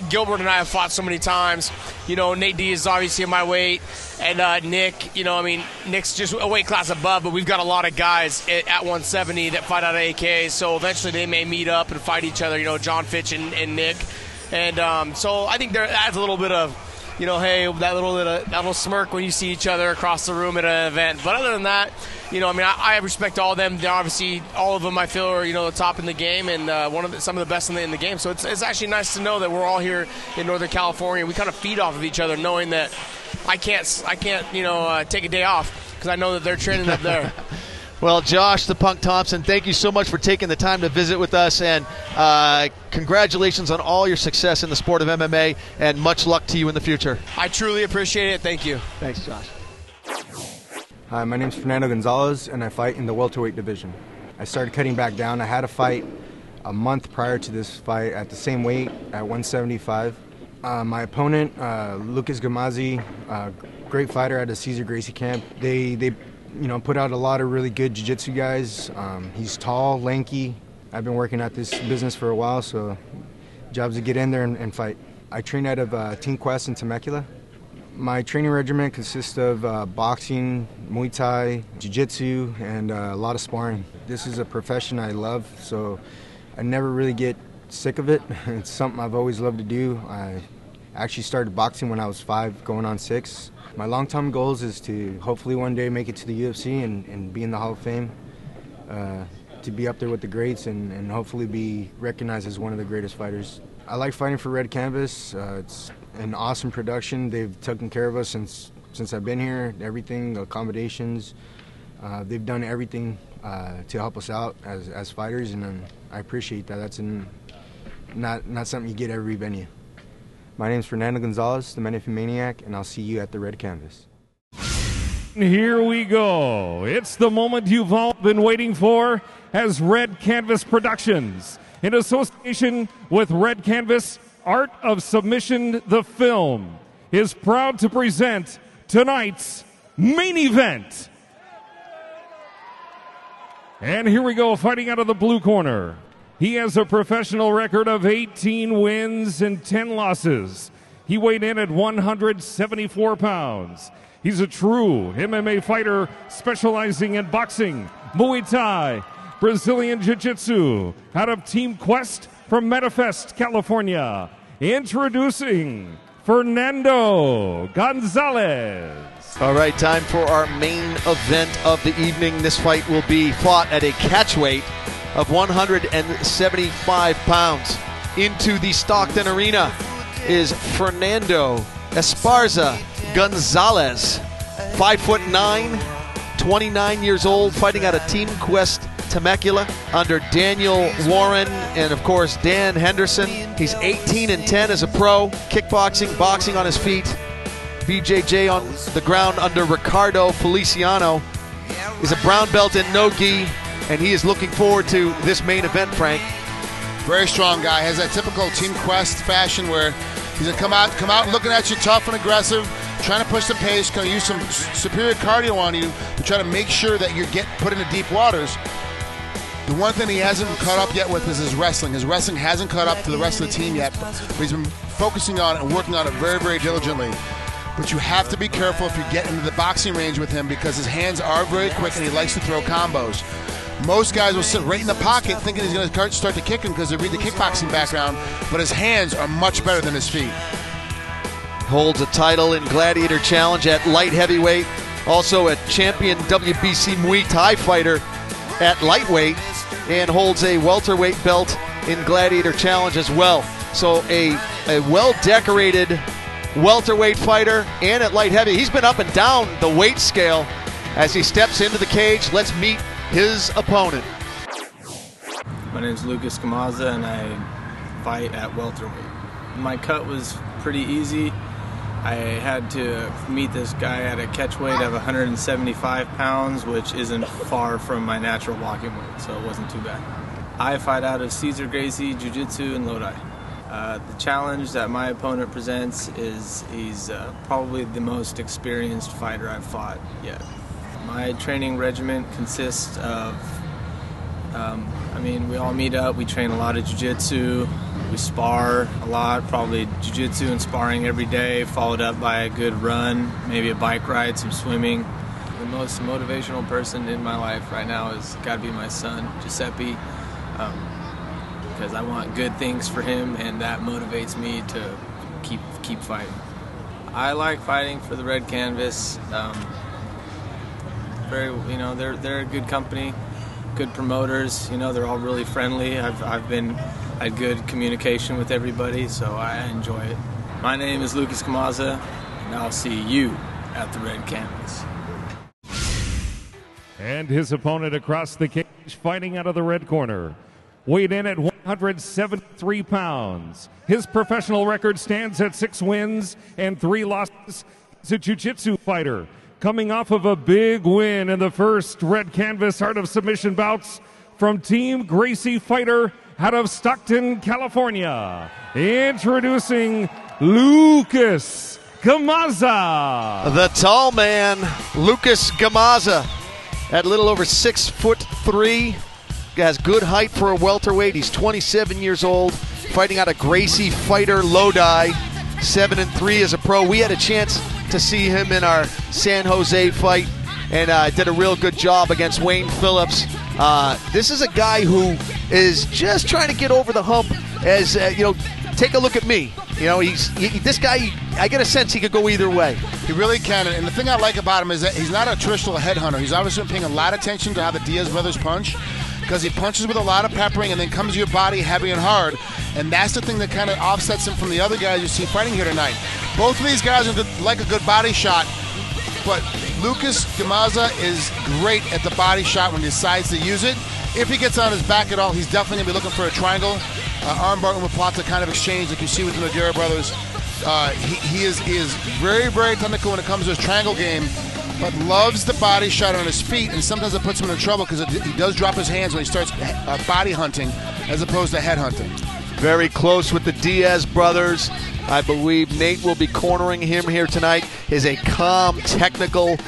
S11: Gilbert and I have fought so many times. Nate Diaz is obviously in my weight, and Nick. Nick's just a weight class above, but we've got a lot of guys at 170 that fight out of AK. So eventually they may meet up and fight each other. John Fitch and Nick. And so I think there adds a little bit of, hey, that little smirk when you see each other across the room at an event. But other than that, I respect all of them. They're obviously, all of them I feel are, the top in the game, and some of the best in the game. So it's actually nice to know that we're all here in Northern California. We kind of feed off of each other, knowing that I can't take a day off because I know that they're training up there. Well, Josh the Punk Thompson, thank you so much for taking the time to visit with us, and congratulations on all your success in the sport of MMA, and much luck to you in the future. I truly appreciate it. Thank you. Thanks, Josh.
S12: Hi, my name's Fernando Gonzalez, and I fight in the welterweight division. I started cutting back down. I had a fight a month prior to this fight at the same weight at 175. My opponent, Lucas Gamazzi, great fighter at a Cesar Gracie camp. They put out a lot of really good jiu-jitsu guys. He's tall, lanky. I've been working at this business for a while, so job's to get in there and fight. I train out of Team Quest in Temecula. My training regimen consists of boxing, Muay Thai, Jiu-Jitsu, and a lot of sparring. This is a profession I love, so I never really get sick of it. It's something I've always loved to do. I actually started boxing when I was 5, going on 6. My long-term goals is to hopefully one day make it to the UFC and be in the Hall of Fame, to be up there with the greats and hopefully be recognized as one of the greatest fighters. I like fighting for Red Canvas. It's an awesome production. They've taken care of us since I've been here. Everything, accommodations, they've done everything to help us out as fighters, and I appreciate that. That's not something you get at every venue. My name is Fernando Gonzalez, the Menifee Maniac, and I'll see you at the Red Canvas.
S5: Here we go. It's the moment you've all been waiting for, as Red Canvas Productions, in association with Red Canvas Art of Submission, the film, is proud to present tonight's main event. And here we go, fighting out of the blue corner. He has a professional record of 18 wins and 10 losses. He weighed in at 174 pounds. He's a true MMA fighter specializing in boxing, Muay Thai, Brazilian Jiu-Jitsu, out of Team Quest from Manifest, California. Introducing Fernando Gonzalez.
S1: All right, time for our main event of the evening. This fight will be fought at a catch weight of 175 pounds. Into the Stockton Arena is Fernando Esparza Gonzalez, 5'9", 29 years old, fighting out of Team Quest Temecula under Daniel Warren and, of course, Dan Henderson. He's 18-10 as a pro, kickboxing, boxing on his feet. BJJ on the ground under Ricardo Feliciano. He's a brown belt in no-gi, and he is looking forward to this main event, Frank.
S2: Very strong guy. Has that typical Team Quest fashion where he's going to come out looking at you tough and aggressive, trying to push the pace, going to use some superior cardio on you to try to make sure that you get put into deep waters. The one thing he hasn't caught up yet with is his wrestling. His wrestling hasn't caught up to the rest of the team yet, but he's been focusing on it and working on it very, very diligently. But you have to be careful if you get into the boxing range with him, because his hands are very quick and he likes to throw combos. Most guys will sit right in the pocket thinking he's going to start to kick him because they read the kickboxing background, but his hands are much better than his feet.
S1: Holds a title in Gladiator Challenge at light heavyweight, also a champion WBC Muay Thai fighter at lightweight, and holds a welterweight belt in Gladiator Challenge as well. So a well-decorated welterweight fighter and at light heavy. He's been up and down the weight scale as he steps into the cage. Let's meet his opponent.
S13: My name is Lucas Camaza, and I fight at welterweight. My cut was pretty easy. I had to meet this guy at a catch weight of 175 pounds, which isn't far from my natural walking weight, so it wasn't too bad. I fight out of Cesar Gracie, Jiu-Jitsu, and Lodi. The challenge that my opponent presents is he's probably the most experienced fighter I've fought yet. My training regimen consists of, we all meet up, we train a lot of jiu-jitsu, we spar a lot, probably jiu-jitsu and sparring every day, followed up by a good run, maybe a bike ride, some swimming. The most motivational person in my life right now has got to be my son, Giuseppe, because I want good things for him, and that motivates me to keep fighting. I like fighting for the Red Canvas. They're a good company, good promoters. They're all really friendly. I've had good communication with everybody, so I enjoy it. My name is Lucas Camaza, and I'll see you at the Red Canvas.
S5: And his opponent across the cage, fighting out of the red corner, weighed in at 173 pounds. His professional record stands at 6 wins and 3 losses. He's a jiu-jitsu fighter, coming off of a big win in the first Red Canvas Art of Submission bouts from Team Gracie fighter out of Stockton, California. Introducing Lucas Camaza.
S1: The tall man, Lucas Camaza, at a little over 6'3". Has good height for a welterweight. He's 27 years old, fighting out of Gracie fighter Lodi, 7-3 as a pro. We had a chance to see him in our San Jose fight and did a real good job against Wayne Phillips. This is a guy who is just trying to get over the hump. As take a look at me. This guy, I get a sense he could go either way.
S2: He really can. And the thing I like about him is that he's not a traditional headhunter. He's obviously been paying a lot of attention to how the Diaz brothers punch, because he punches with a lot of peppering and then comes to your body heavy and hard. And that's the thing that kind of offsets him from the other guys you see fighting here tonight. Both of these guys like a good body shot, but Lucas Gamaza is great at the body shot when he decides to use it. If he gets on his back at all, he's definitely going to be looking for a triangle, armbar umaplata kind of exchange like you see with the Nogueira brothers. He is very, very technical when it comes to his triangle game, but loves the body shot on his feet, and sometimes it puts him in trouble because he does drop his hands when he starts body hunting as opposed to head hunting.
S1: Very close with the Diaz brothers. I believe Nate will be cornering him here tonight. He's a calm, technical,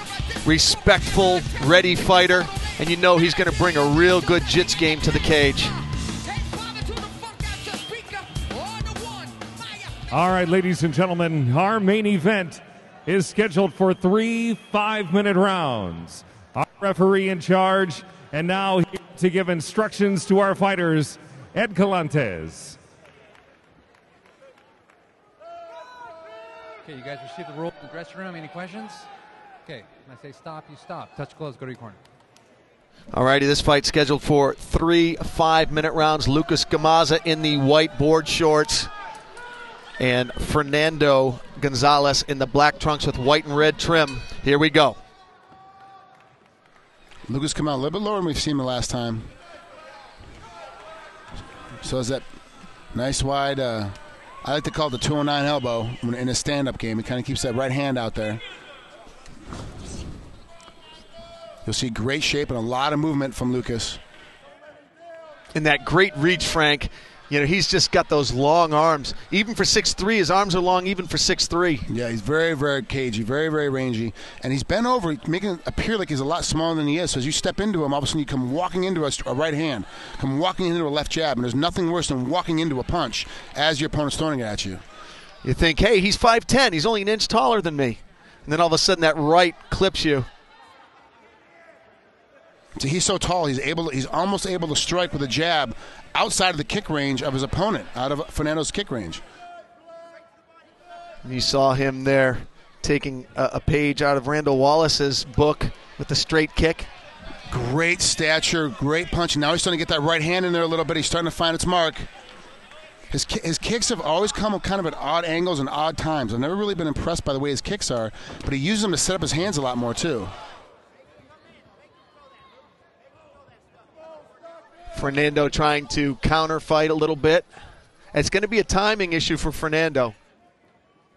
S1: respectful, ready fighter, and you know he's going to bring a real good jits game to the cage.
S5: All right, ladies and gentlemen, our main event is scheduled for 3 5-minute rounds. Our referee in charge, and now here to give instructions to our fighters, Ed Calantes.
S14: Okay, you guys received the rule in the dressing room. Any questions? Okay, when I say stop, you stop. Touch close, go to your corner.
S1: All righty, this fight scheduled for 3 5-minute rounds. Lucas Gamaza in the white board shorts, and Fernando Gonzalez in the black trunks with white and red trim. Here we go.
S2: Lucas come out a little bit lower than we've seen him the last time. So is that nice wide, I like to call it the 209 elbow in a stand-up game. He kind of keeps that right hand out there. You'll see great shape and a lot of movement from Lucas.
S1: And that great reach, Frank. He's just got those long arms. Even for 6'3", his arms are long even for 6'3".
S2: Yeah, he's very, very cagey, very, very rangy. And he's bent over, making it appear like he's a lot smaller than he is. So as you step into him, all of a sudden you come walking into a right hand, come walking into a left jab, and there's nothing worse than walking into a punch as your opponent's throwing it at you.
S1: You think, hey, he's 5'10", he's only an inch taller than me. And then all of a sudden that right clips you.
S2: So he's so tall, he's almost able to strike with a jab outside of the kick range of his opponent, out of Fernando's kick range.
S1: You saw him there taking a page out of Randall Wallace's book with the straight kick.
S2: Great stature, great punch. Now he's starting to get that right hand in there a little bit. He's starting to find its mark. His kicks have always come kind of at odd angles and odd times. I've never really been impressed by the way his kicks are, but he uses them to set up his hands a lot more too.
S1: Fernando trying to counter fight a little bit. It's going to be a timing issue for Fernando.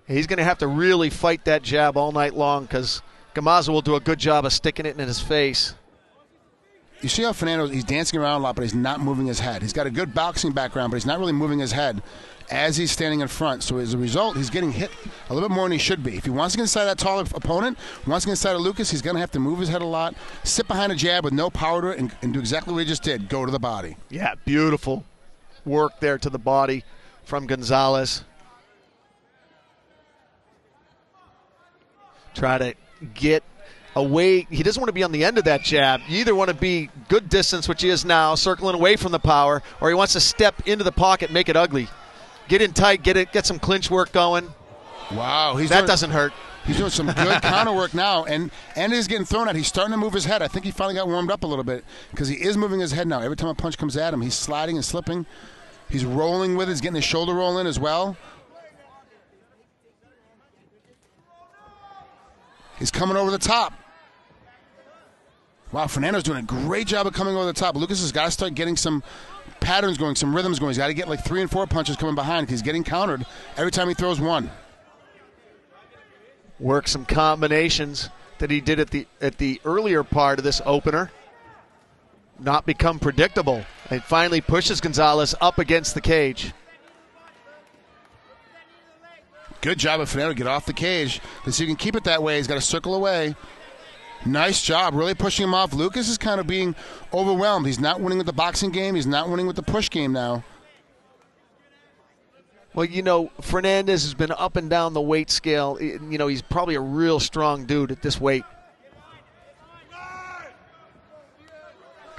S1: He's going to have to really fight that jab all night long because Gamaza will do a good job of sticking it in his face.
S2: You see how Fernando, he's dancing around a lot, but he's not moving his head. He's got a good boxing background, but he's not really moving his head as he's standing in front. So as a result, he's getting hit a little bit more than he should be. If he wants to get inside that taller opponent, wants to get inside of Lucas, he's going to have to move his head a lot, sit behind a jab with no power to it, and do exactly what he just did, go to the body.
S1: Yeah, beautiful work there to the body from Gonzalez. Try to get away. He doesn't want to be on the end of that jab. You either want to be good distance, which he is now, circling away from the power, or he wants to step into the pocket and make it ugly. Get in tight, get some clinch work going.
S2: Wow.
S1: That doesn't hurt.
S2: He's doing some good counter work now, and he's getting thrown at. He's starting to move his head. I think he finally got warmed up a little bit because he is moving his head now. Every time a punch comes at him, he's sliding and slipping. He's rolling with it. He's getting his shoulder roll in as well. He's coming over the top. Wow, Fernando's doing a great job of coming over the top. Lucas has got to start getting some patterns going, some rhythms going. He's got to get like 3 and 4 punches coming behind because he's getting countered every time he throws one.
S1: Work some combinations that he did at the earlier part of this opener. Not become predictable. And finally pushes Gonzalez up against the cage.
S2: Good job of Fernando to get off the cage. So you can keep it that way. He's got to circle away. Nice job, really pushing him off. Lucas is kind of being overwhelmed. He's not winning with the boxing game. He's not winning with the push game now.
S1: Well, you know, Fernandez has been up and down the weight scale. You know, he's probably a real strong dude at this weight.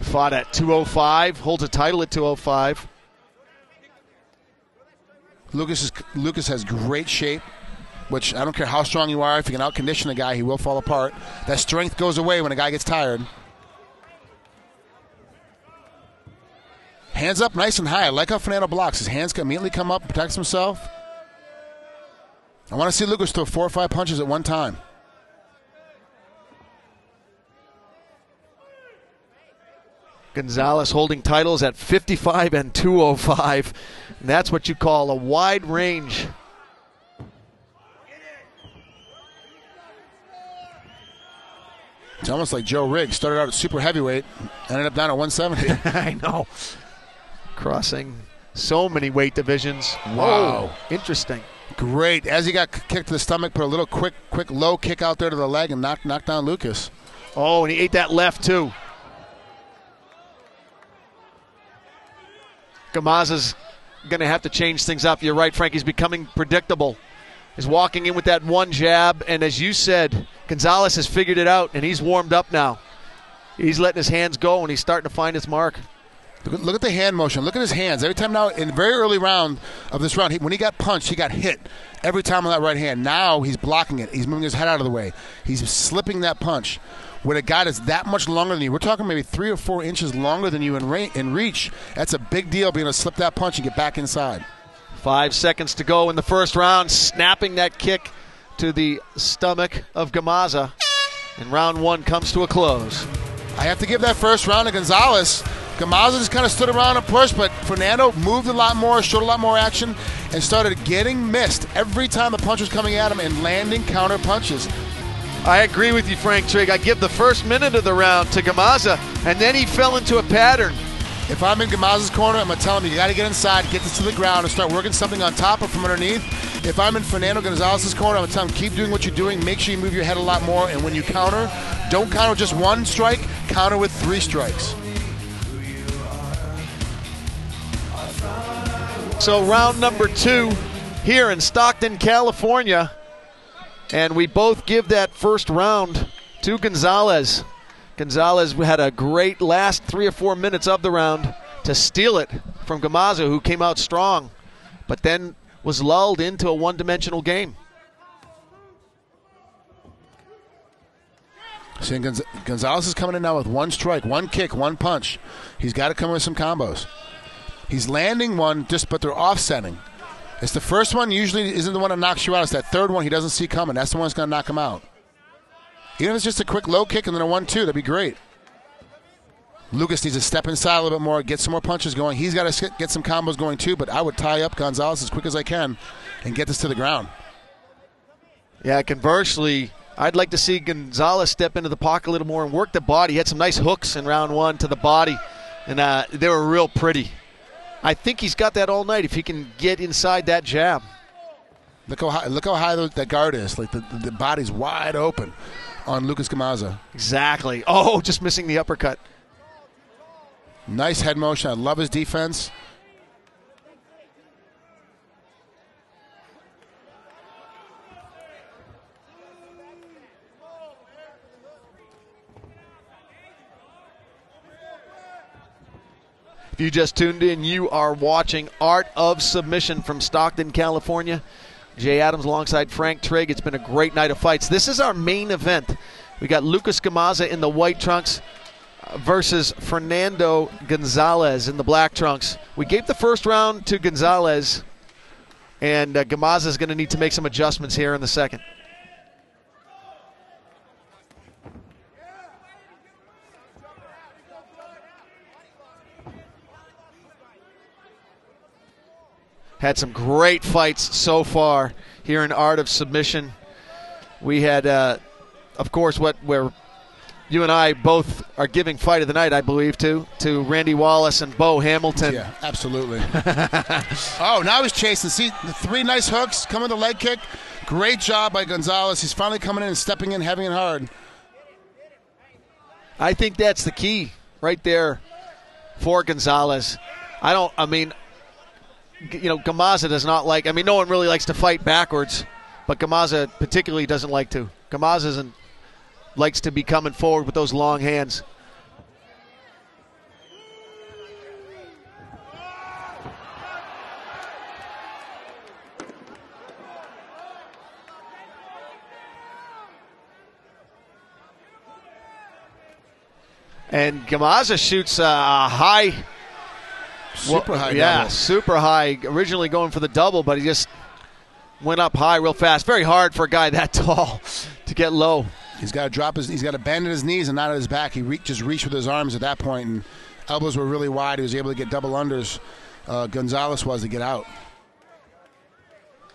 S1: Fought at 205, holds a title at 205.
S2: Lucas has great shape, which I don't care how strong you are. If you can outcondition a guy, he will fall apart. That strength goes away when a guy gets tired. Hands up nice and high. I like how Fernando blocks. His hands can immediately come up, protects himself. I want to see Lucas throw 4 or 5 punches at one time.
S1: Gonzalez holding titles at 55 and 205. And that's what you call a wide range.
S2: It's almost like Joe Riggs. Started out at super heavyweight, ended up down at 170.
S1: I know. Crossing so many weight divisions.
S2: Wow.
S1: Oh, interesting.
S2: Great. As he got kicked to the stomach, put a little quick low kick out there to the leg and knocked down Lucas.
S1: Oh, and he ate that left too. Gamaza's going to have to change things up. You're right, Frank. He's becoming predictable. He's walking in with that one jab, and as you said, Gonzalez has figured it out, and he's warmed up now. He's letting his hands go, and he's starting to find his mark.
S2: Look at the hand motion. Look at his hands. Every time now, in the very early round of this round, when he got punched, he got hit every time on that right hand. Now he's blocking it. He's moving his head out of the way. He's slipping that punch. When a guy that's that much longer than you, we're talking maybe 3 or 4 inches longer than you in reach, that's a big deal, being able to slip that punch and get back inside.
S1: 5 seconds to go in the first round, snapping that kick to the stomach of Gamaza. And round 1 comes to a close.
S2: I have to give that first round to Gonzalez. Gamaza just kind of stood around and pushed, but Fernando moved a lot more, showed a lot more action, and started getting missed every time the punch was coming at him and landing counter punches.
S1: I agree with you, Frank Trigg. I give the first minute of the round to Gamaza, and then he fell into a pattern.
S2: If I'm in Gamaza's corner, I'm going to tell him, you got to get inside, get this to the ground, and start working something on top or from underneath. If I'm in Fernando Gonzalez's corner, I'm going to tell him, keep doing what you're doing, make sure you move your head a lot more, and when you counter, don't counter with just 1 strike, counter with 3 strikes.
S1: So round number 2 here in Stockton, California. And we both give that first round to Gonzalez. Gonzalez had a great last 3 or 4 minutes of the round to steal it from Gamaza, who came out strong, but then was lulled into a one-dimensional game.
S2: See, Gonzalez is coming in now with 1 strike, 1 kick, 1 punch. He's got to come with some combos. He's landing one, but they're offsetting. It's the first one usually isn't the one that knocks you out. It's that third one he doesn't see coming. That's the one that's going to knock him out. Even if it's just a quick low kick and then a 1-2, that'd be great. Lucas needs to step inside a little bit more, get some more punches going. He's got to get some combos going too, but I would tie up Gonzalez as quick as I can and get this to the ground.
S1: Yeah, conversely, I'd like to see Gonzalez step into the pocket a little more and work the body. He had some nice hooks in round 1 to the body, and they were real pretty. I think he's got that all night if he can get inside that jab.
S2: Look how high that guard is. Like the body's wide open on Lucas Gamaza.
S1: Exactly. Oh, just missing the uppercut.
S2: Nice head motion. I love his defense.
S1: If you just tuned in, you are watching Art of Submission from Stockton, California. Jay Adams alongside Frank Trigg. It's been a great night of fights. This is our main event. We got Lucas Gamaza in the white trunks versus Fernando Gonzalez in the black trunks. We gave the first round to Gonzalez, and Gamaza is going to need to make some adjustments here in the second. Had some great fights so far here in Art of Submission. We had, of course, where you and I both are giving fight of the night, I believe, to Randy Wallace and Bo Hamilton.
S2: Yeah, absolutely. Oh, now he's chasing. See, the 3 nice hooks, coming to leg kick. Great job by Gonzalez. He's finally coming in and stepping in heavy and hard.
S1: I think that's the key right there for Gonzalez. Gamaza does not like. I mean, no one really likes to fight backwards, but Gamaza particularly doesn't like to. Gamaza likes to be coming forward with those long hands. And Gamaza shoots a high.
S2: Super high.
S1: Yeah,
S2: double.
S1: super high. Originally going for the double, but he just went up high real fast. Very hard for a guy that tall to get low.
S2: He's got to he's got to bend at his knees and not at his back. He just reached with his arms at that point, and elbows were really wide. He was able to get double unders. Gonzalez was to get out.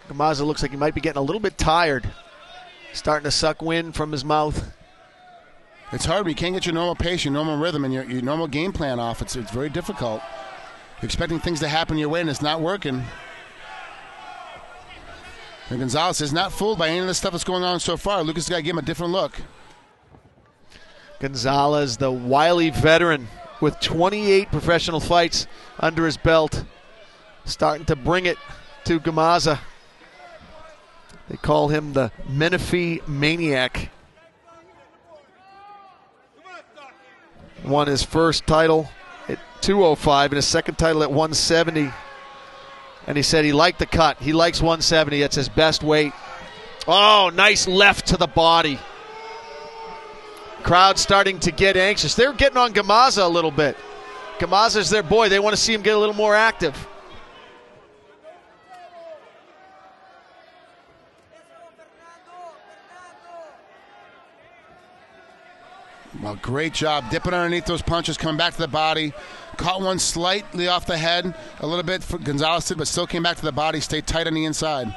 S1: Gamaza looks like he might be getting a little bit tired. Starting to suck wind from his mouth.
S2: It's hard. You can't get your normal pace, your normal rhythm, and your normal game plan off. It's very difficult. You're expecting things to happen your way, and it's not working. And Gonzalez is not fooled by any of the stuff that's going on so far. Lucas has got to give him a different look.
S1: Gonzalez, the wily veteran with 28 professional fights under his belt, starting to bring it to Gamaza. They call him the Menifee Maniac. Won his first title at 205 and his second title at 170. And he said he liked the cut. He likes 170. It's his best weight. Oh, nice left to the body. Crowd starting to get anxious. They're getting on Gamaza a little bit. Gamaza's their boy. They want to see him get a little more active.
S2: Well, great job dipping underneath those punches, coming back to the body. Caught one slightly off the head, a little bit for Gonzalez did, but still came back to the body, stayed tight on the inside.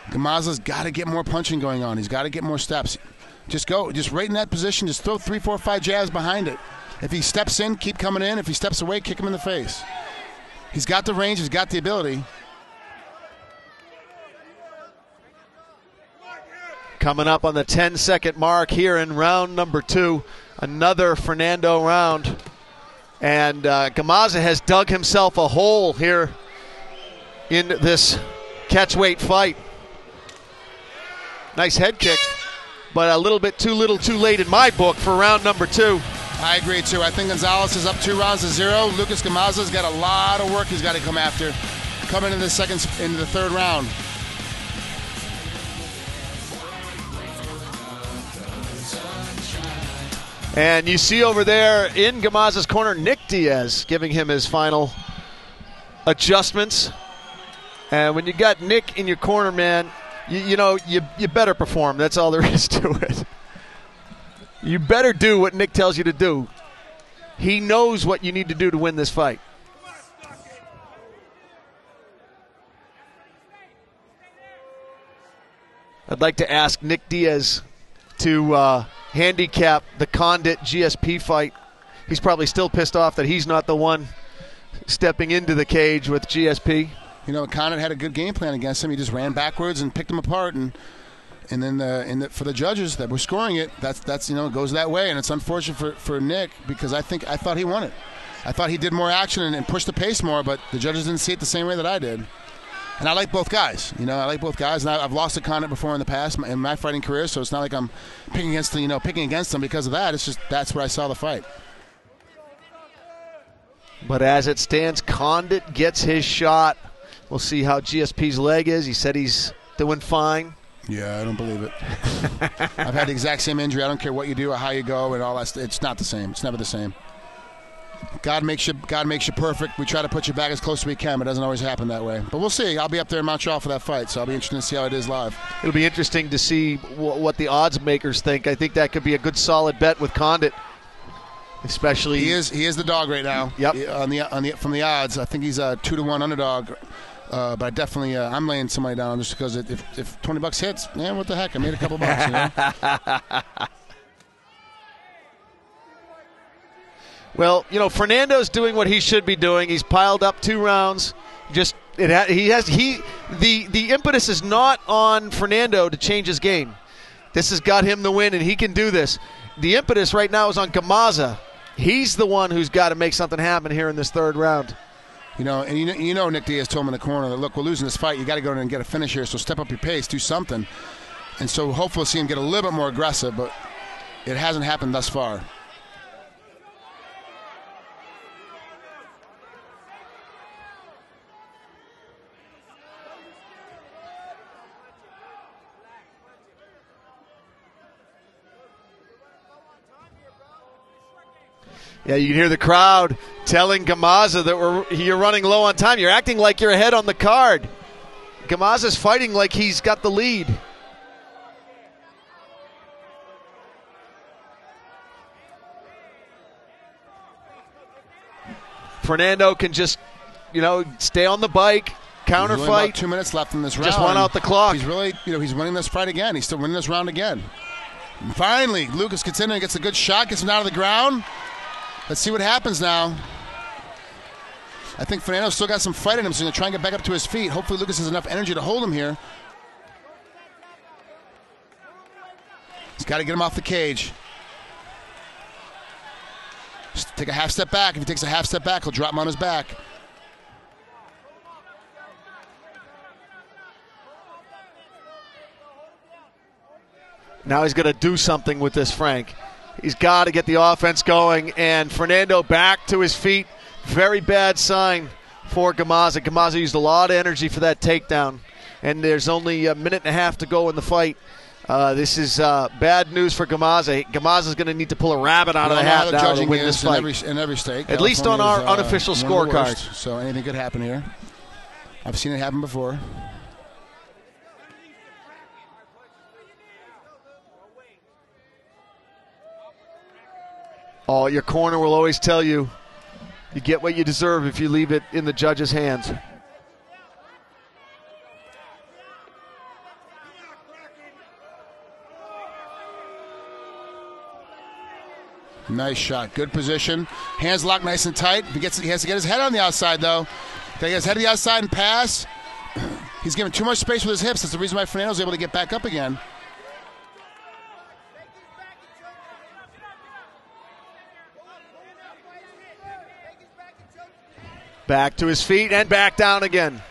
S2: Gamaza's got to get more punching going on. He's got to get more steps. Just right in that position. Just throw 3, 4, 5 jabs behind it. If he steps in, keep coming in. If he steps away, kick him in the face. He's got the range. He's got the ability.
S1: Coming up on the 10-second mark here in round number 2. Another Fernando round. And Gamaza has dug himself a hole here in this catchweight fight. Nice head kick, but a little bit too little too late in my book for round number 2.
S2: I agree, too. I think Gonzalez is up 2-0. Lucas Gamaza's got a lot of work he's got to come after. Coming into the third round.
S1: And you see over there in Gamaza's corner, Nick Diaz giving him his final adjustments. And when you got Nick in your corner, man, you better perform. That's all there is to it. You better do what Nick tells you to do. He knows what you need to do to win this fight. I'd like to ask Nick Diaz to handicap the Condit GSP fight. He's probably still pissed off that he's not the one stepping into the cage with GSP.
S2: Condit had a good game plan against him. He just ran backwards and picked him apart, and then for the judges that were scoring it, that's it goes that way, and it's unfortunate for Nick because I thought he won it. I thought he did more action and pushed the pace more, but the judges didn't see it the same way that I did. And I like both guys. I like both guys. And I've lost to Condit before in the past in my fighting career, so it's not like I'm picking against them because of that. It's just that's where I saw the fight.
S1: But as it stands, Condit gets his shot. We'll see how GSP's leg is. He said he's doing fine.
S2: Yeah, I don't believe it. I've had the exact same injury. I don't care what you do or how you go and all that. It's not the same. It's never the same. God makes you perfect. We try to put you back as close as we can, but it doesn't always happen that way. But we'll see. I'll be up there in Montreal for that fight, so I'll be interested to see how it is live.
S1: It'll be interesting to see what the odds makers think. I think that could be a good solid bet with Condit, especially.
S2: He is the dog right now.
S1: Yep.
S2: From the odds, I think he's a 2-1 underdog. But I definitely I'm laying somebody down just because if $20 hits, man, what the heck? I made a couple bucks.
S1: Well, Fernando's doing what he should be doing. He's piled up 2 rounds. The impetus is not on Fernando to change his game. This has got him the win, and he can do this. The impetus right now is on Gamaza. He's the one who's got to make something happen here in this third round.
S2: You know, and you know Nick Diaz told him in the corner that, look, we're losing this fight. You got to go in and get a finish here, so step up your pace, do something. And so hopefully we'll see him get a little bit more aggressive, but it hasn't happened thus far.
S1: Yeah, you can hear the crowd telling Gamaza that you're running low on time. You're acting like you're ahead on the card. Gamaza's fighting like he's got the lead. Fernando can just, stay on the bike, counter
S2: There's
S1: fight.
S2: About 2 minutes left in this round.
S1: Just run out the clock.
S2: He's really, he's winning this fight again. He's still winning this round again. And finally, Lucas gets in and gets a good shot, gets him out of the ground. Let's see what happens now. I think Fernando's still got some fight in him, so he's going to try and get back up to his feet. Hopefully Lucas has enough energy to hold him here. He's got to get him off the cage. Just take a half step back. If he takes a half step back, he'll drop him on his back.
S1: Now he's going to do something with this, Frank. He's got to get the offense going, and Fernando back to his feet. Very bad sign for Gamaza. Gamaza used a lot of energy for that takedown, and there's only a minute and a half to go in the fight. This is bad news for Gamaza. Gamaza's going to need to pull a rabbit out of the hat now to win this fight.
S2: In every state.
S1: At least on our unofficial scorecard.
S2: So anything could happen here. I've seen it happen before.
S1: Oh, your corner will always tell you you get what you deserve if you leave it in the judge's hands.
S2: Nice shot. Good position. Hands locked nice and tight. He has to get his head on the outside, though. If he has his head to the outside and pass, he's giving too much space with his hips. That's the reason why Fernando's able to get back up again.
S1: Back to his feet and back down again.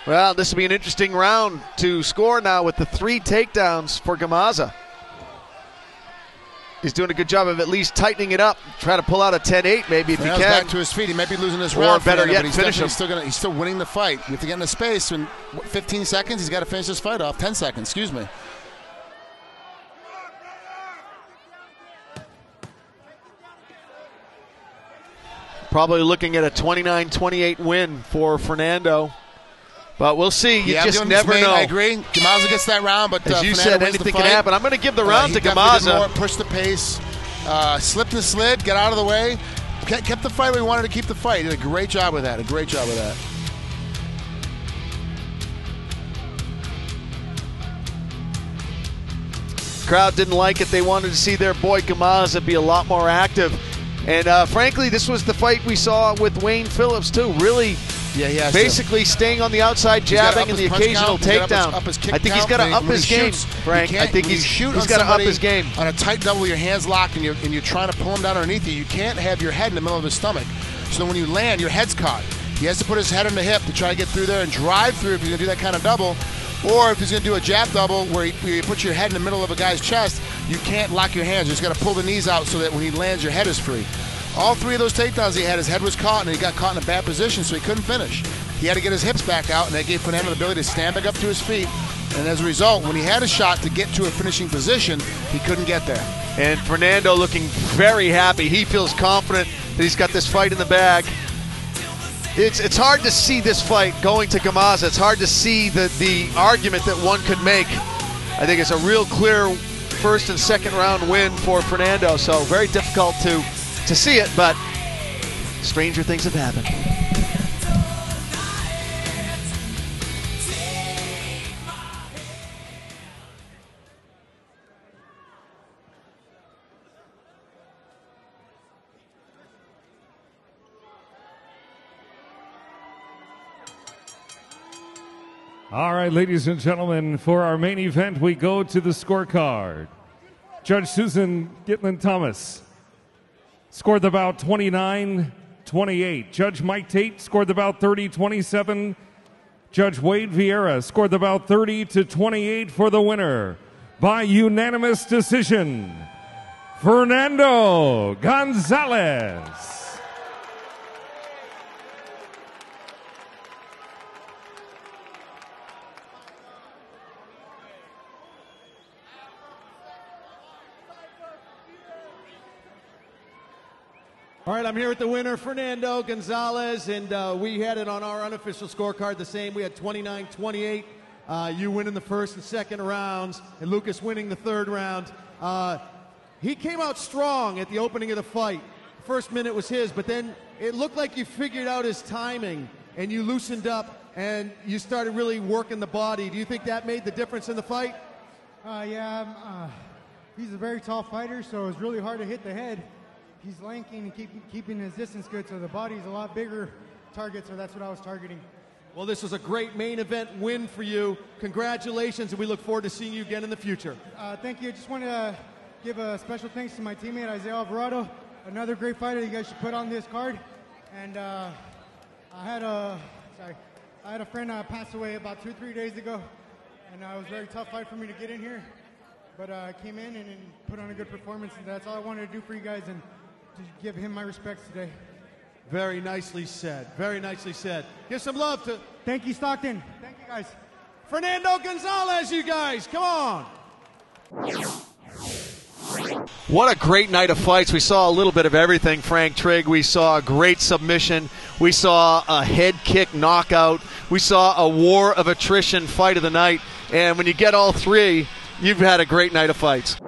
S1: Well, this will be an interesting round to score now with the 3 takedowns for Gamaza. He's doing a good job of at least tightening it up. Try to pull out a 10-8 maybe if he can.
S2: Back to his feet. He might be losing this round.
S1: Or better yet,
S2: but
S1: finish him.
S2: He's still winning the fight. You have to get into space. In 15 seconds, he's got to finish this fight off. 10 seconds, excuse me.
S1: Probably looking at a 29-28 win for Fernando. But we'll see. You just never know.
S2: I agree. Gamaza gets that round, but
S1: as you
S2: Fernando
S1: said,
S2: wins
S1: anything
S2: the
S1: can
S2: fight.
S1: happen. I'm going to give the round to Gamaza.
S2: Push the pace, slip the slid, get out of the way. Kept the fight where he wanted to keep the fight. He did a great job with that. A great job with that.
S1: Crowd didn't like it. They wanted to see their boy Gamaza be a lot more active. And frankly, this was the fight we saw with Wayne Phillips, too. Really basically staying on the outside, jabbing, and the occasional takedown. I think he's got to up his game, Frank. I think he's got to up his game.
S2: On a tight double, your hands locked, and you're trying to pull him down underneath you. You can't have your head in the middle of his stomach. So when you land, your head's caught. He has to put his head on the hip to try to get through there and drive through if he's going to do that kind of double. Or if he's going to do a jab double where you put your head in the middle of a guy's chest, you can't lock your hands. You just got to pull the knees out so that when he lands, your head is free. All 3 of those takedowns he had, his head was caught, and he got caught in a bad position, so he couldn't finish. He had to get his hips back out, and that gave Fernando the ability to stand back up to his feet. And as a result, when he had a shot to get to a finishing position, he couldn't get there.
S1: And Fernando looking very happy. He feels confident that he's got this fight in the bag. It's hard to see this fight going to Gamaza. It's hard to see the argument that one could make. I think it's a real clear first and second round win for Fernando. So very difficult to see it, but stranger things have happened.
S5: All right, ladies and gentlemen, for our main event, we go to the scorecard. Judge Susan Gitlin-Thomas scored the bout 29-20 30-28. Judge Mike Tate scored the bout 30-27. Judge Wade Vieira scored the bout 30-28 for the winner. By unanimous decision, Fernando Gonzalez.
S6: All right, I'm here with the winner, Fernando Gonzalez, and we had it on our unofficial scorecard the same. We had 29-28. You winning the first and second rounds, and Lucas winning the third round. He came out strong at the opening of the fight. First minute was his, but then it looked like you figured out his timing, and you loosened up, and you started really working the body. Do you think that made the difference in the fight?
S15: Yeah, he's a very tall fighter, so it's really hard to hit the head. He's lanky and keeping his distance good, so the body's a lot bigger target, so that's what I was targeting.
S6: Well, this was a great main event win for you. Congratulations, and we look forward to seeing you again in the future.
S15: Thank you. I just wanted to give a special thanks to my teammate, Isaiah Alvarado, another great fighter you guys should put on this card. And I had a friend pass away about 2-3 days ago, and it was a very tough fight for me to get in here. But I came in and put on a good performance, and that's all I wanted to do for you guys, and to give him my respects today.
S6: Very nicely said. Very nicely said. Give some love to...
S15: Thank you, Stockton. Thank you, guys.
S6: Fernando Gonzalez, you guys. Come on.
S1: What a great night of fights. We saw a little bit of everything, Frank Trigg. We saw a great submission. We saw a head kick knockout. We saw a war of attrition fight of the night. And when you get all three, you've had a great night of fights.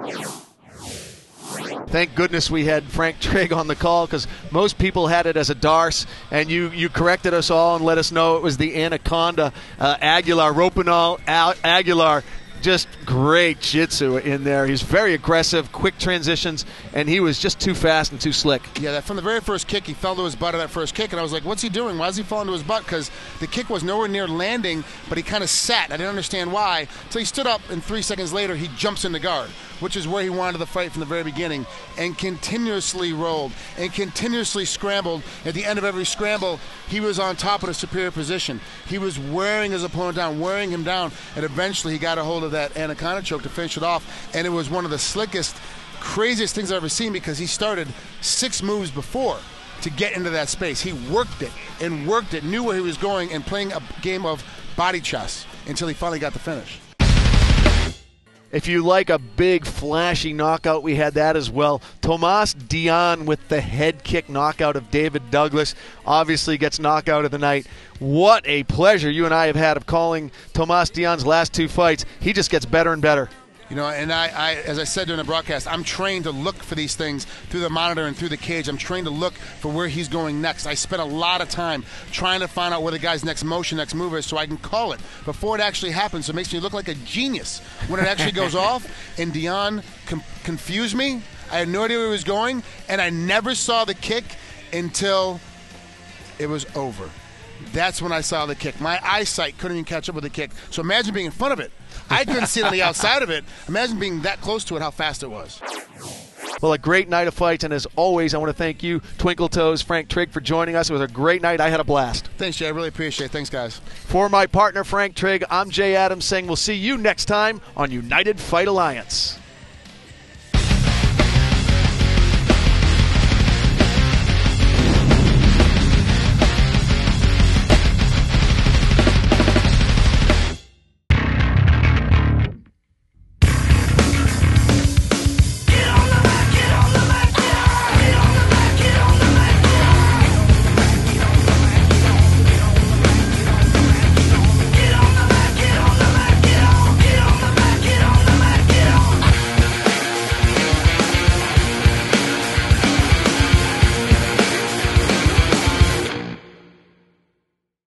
S1: Thank goodness we had Frank Trigg on the call, because most people had it as a Darce, and you corrected us all and let us know it was the Anaconda. Aguilar, Ropinal Aguilar, just great jiu-jitsu in there. He's very aggressive, quick transitions, and he was just too fast and too slick.
S2: Yeah, that from the very first kick, he fell to his butt of that first kick, and I was like, what's he doing? Why is he falling to his butt? Because the kick was nowhere near landing, but he kind of sat. I didn't understand why. So he stood up, and 3 seconds later, he jumps into guard, which is where he wanted the fight from the very beginning, and continuously rolled and continuously scrambled. At the end of every scramble, he was on top of the superior position. He was wearing his opponent down, wearing him down, and eventually he got a hold of that Anaconda choke to finish it off, and it was one of the slickest, craziest things I've ever seen, because he started 6 moves before to get into that space. He worked it and worked it, knew where he was going, and playing a game of body chess until he finally got the finish.
S1: If you like a big, flashy knockout, we had that as well. Tomas Dion with the head kick knockout of David Douglas obviously gets knockout of the night. What a pleasure you and I have had of calling Tomas Dion's last 2 fights. He just gets better and better.
S2: You know, and I, as I said during the broadcast, I'm trained to look for these things through the monitor and through the cage. I'm trained to look for where he's going next. I spent a lot of time trying to find out where the guy's next motion, next move is, so I can call it before it actually happens. So it makes me look like a genius when it actually goes off. And Dion confused me. I had no idea where he was going, and I never saw the kick until it was over. That's when I saw the kick. My eyesight couldn't even catch up with the kick. So imagine being in front of it. I couldn't see it on the outside of it. Imagine being that close to it, how fast it was.
S1: Well, a great night of fights, and as always, I want to thank you, Twinkle Toes, Frank Trigg, for joining us. It was a great night. I had a blast.
S2: Thanks, Jay. I really appreciate it. Thanks, guys.
S1: For my partner, Frank Trigg, I'm Jay Adams saying we'll see you next time on United Fight Alliance.